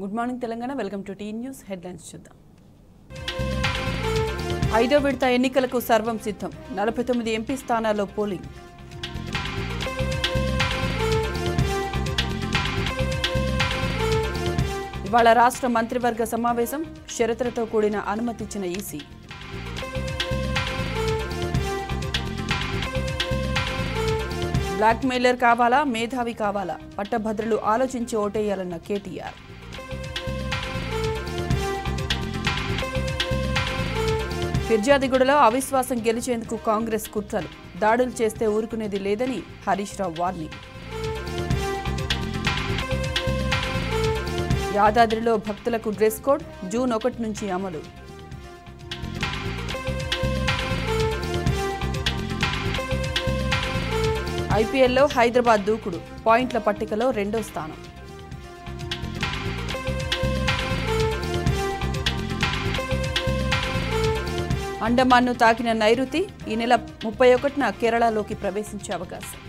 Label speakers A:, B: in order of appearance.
A: Good morning Telangana. Welcome to T news headlines. చూద్దాం. 5వ విడత ఎన్నికలకు సర్వం సిద్ధం. 49 ఎంపీ స్థానాల్లో పోలింగ్. ఇవాళ రాష్ట్ర మంత్రివర్గ సమావేశం. షరతులతో కూడిన అనుమతిచ్చిన ఈసీ. బ్లాక్ మెయిలర్ కావాలా, మేధావి కావాలా? పట్టభద్రులు ఆలోచించి ఓటేయాలన్న కేటీఆర్. ఫిర్యాదిగూడలో అవిశ్వాసం గెలిచేందుకు కాంగ్రెస్ కుట్రలు. దాడులు చేస్తే ఊరుకునేది లేదని హరీష్ రావు వార్నింగ్. యాదాద్రిలో భక్తులకు డ్రెస్ కోడ్ జూన్ 1 నుంచి అమలు. ఐపీఎల్లో హైదరాబాద్ దూకుడు. పాయింట్ల పట్టికలో 2వ స్థానం. అండమాన్ను తాకిన నైరుతి ఈ నెల 31న కేరళలోకి ప్రవేశించే అవకాశం.